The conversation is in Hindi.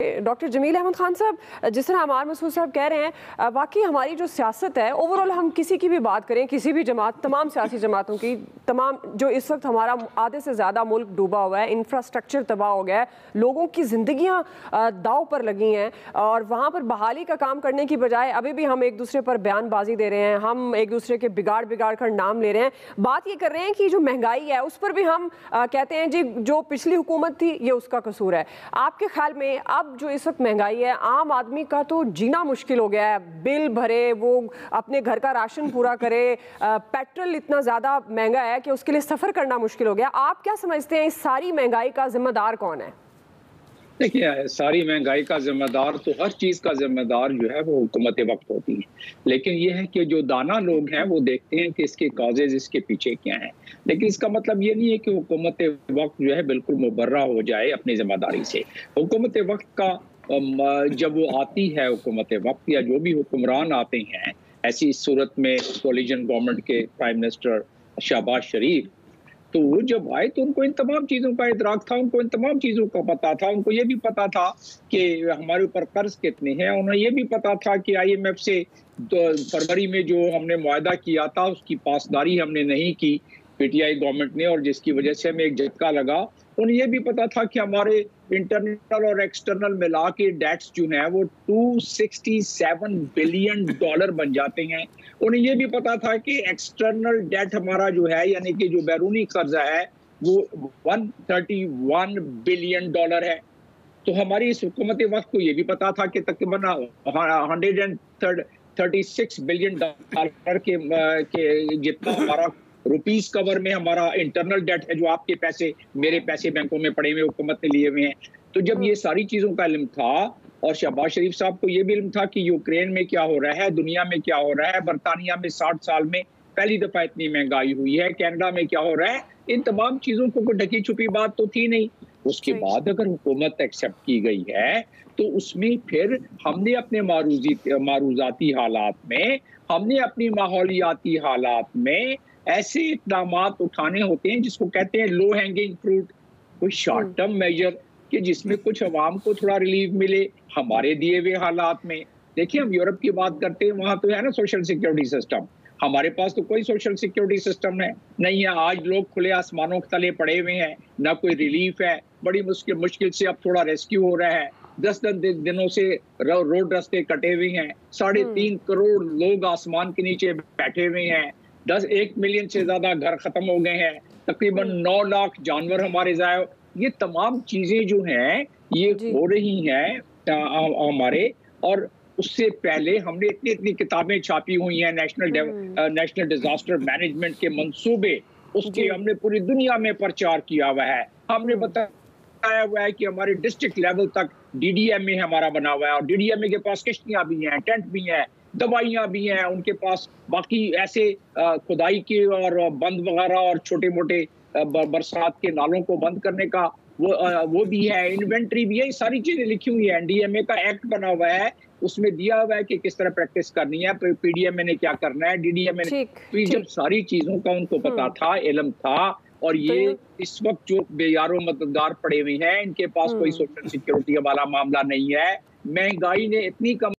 डॉक्टर जमील अहमद खान साहब, जिस तरह अमार मसूद साहब कह रहे हैं, वाकई हमारी जो सियासत है ओवरऑल, हम किसी की भी बात करें, किसी भी जमात, तमाम सियासी जमातों की, तमाम जो इस वक्त हमारा आधे से ज़्यादा मुल्क डूबा हुआ है, इंफ्रास्ट्रक्चर तबाह हो गया है, लोगों की ज़िंदगियाँ दाव पर लगी हैं और वहाँ पर बहाली का काम करने की बजाय अभी भी हम एक दूसरे पर बयानबाजी दे रहे हैं, हम एक दूसरे के बिगाड़ बिगाड़ कर नाम ले रहे हैं। बात ये कर रहे हैं कि जो महंगाई है उस पर भी हम कहते हैं जी जो पिछली हुकूमत थी ये उसका कसूर है। आपके ख्याल में अब जो इस वक्त महंगाई है, आम आदमी का तो जीना मुश्किल हो गया है, बिल भरे, वो अपने घर का राशन पूरा करे, पेट्रोल इतना ज़्यादा महंगा है कि उसके लिए सफ़र करना मुश्किल हो गया। आप क्या समझते हैं इस सारी महंगाई का जिम्मेदार कौन है? देखिए, सारी महंगाई का जिम्मेदार तो हर चीज़ का जिम्मेदार जो है वो हुकूमत वक्त होती है। लेकिन ये है कि जो दाना लोग हैं वो देखते हैं कि इसके कॉजेज, इसके पीछे क्या हैं। लेकिन इसका मतलब ये नहीं है कि हुकूमत वक्त जो है बिल्कुल मुबर्रा हो जाए अपनी जिम्मेदारी से। हुकूमत वक्त का जब वो आती है, हुकूमत वक्त या जो भी हुक्मरान आते हैं, ऐसी सूरत में कोलिजन गवर्नमेंट के प्राइम मिनिस्टर शहबाज शरीफ, तो वो जब आए तो उनको इन तमाम चीज़ों का इदराक था, उनको इन तमाम चीज़ों का पता था। उनको ये भी पता था कि हमारे ऊपर कर्ज कितने हैं, उन्हें ये भी पता था कि IMF से फरवरी में जो हमने मुआहदा किया था उसकी पासदारी हमने नहीं की PTI गवर्नमेंट ने, और जिसकी वजह से हमें एक झटका लगा। उन्हें ये भी पता था कि हमारे इंटरनल और एक्सटर्नल मिला के डेट्स जो हैं वो $267 बिलियन बन जाते हैं। उन्हें ये भी पता था कि एक्सटर्नल डेट हमारा जो है, यानी कि जो बैरूनी कर्जा है, वो $131 बिलियन है। तो हमारी इस हुकूमत वक्त को ये भी पता था कि तकरीबन 136 बिलियन डॉलर के जितना हमारा रुपीस कवर में हमारा इंटरनल डेट है, जो आपके पैसे मेरे पैसे बैंकों में पड़े हुए हुकूमत ने लिए हुए हैं। तो जब ये सारी चीज़ों का इल्म था और शहबाज शरीफ साहब को ये भी इल्म था कि यूक्रेन में क्या हो रहा है, दुनिया में क्या हो रहा है, बरतानिया में 60 साल में पहली दफ़ा इतनी महंगाई हुई है, कनाडा में क्या हो रहा है, इन तमाम चीज़ों को कोई ढकी छुपी बात तो थी नहीं। उसके बाद अगर हुकूमत एक्सेप्ट की गई है तो उसमें फिर हमने अपने मारूजाती हालात में, हमने अपनी माहौलियाती हालात में ऐसे इक़दामात उठाने होते हैं जिसको कहते हैं लो हैंगिंग फ्रूट, कोई शॉर्ट टर्म मेजर कि जिसमें कुछ अवाम को थोड़ा रिलीफ मिले हमारे दिए हुए हालात में। देखिए, हम यूरोप की बात करते हैं, वहां तो है ना सोशल सिक्योरिटी सिस्टम, हमारे पास तो कोई सोशल सिक्योरिटी सिस्टम नहीं है। आज लोग खुले आसमानों के तले पड़े हुए हैं, ना कोई रिलीफ है, बड़ी मुश्किल से अब थोड़ा रेस्क्यू हो रहा है। 10 दिनों से रोड रास्ते कटे हुए हैं, 3.5 करोड़ लोग आसमान के नीचे बैठे हुए हैं, 1 मिलियन से ज्यादा घर खत्म हो गए हैं, तकरीबन 9 लाख जानवर हमारे जाए। ये तमाम चीजें जो हैं ये हो रही हैं हमारे, और उससे पहले हमने इतनी किताबें छापी हुई हैं, नेशनल डिजास्टर मैनेजमेंट के मंसूबे, उसके हमने पूरी दुनिया में प्रचार किया हुआ है। हमने बताया हुआ है कि हमारे डिस्ट्रिक्ट लेवल तक DDMA हमारा बना हुआ है, और DDMA के पास किश्तियां भी हैं, टेंट भी हैं, दवाइयां भी हैं, उनके पास बाकी ऐसे खुदाई के और बंद वगैरह और छोटे मोटे बरसात के नालों को बंद करने का वो भी है, इन्वेंट्री भी है, सारी चीजें लिखी हुई है। NDMA का एक्ट बना हुआ है, उसमें दिया हुआ है कि किस तरह प्रैक्टिस करनी है, PDMA ने क्या करना है, DDMA ने। तो जब सारी चीजों का उनको पता था, इल्म था, और ये इस वक्त जो बेयारो मददगार पड़े हुए हैं, इनके पास कोई सोशल सिक्योरिटी वाला मामला नहीं है। महंगाई ने इतनी कम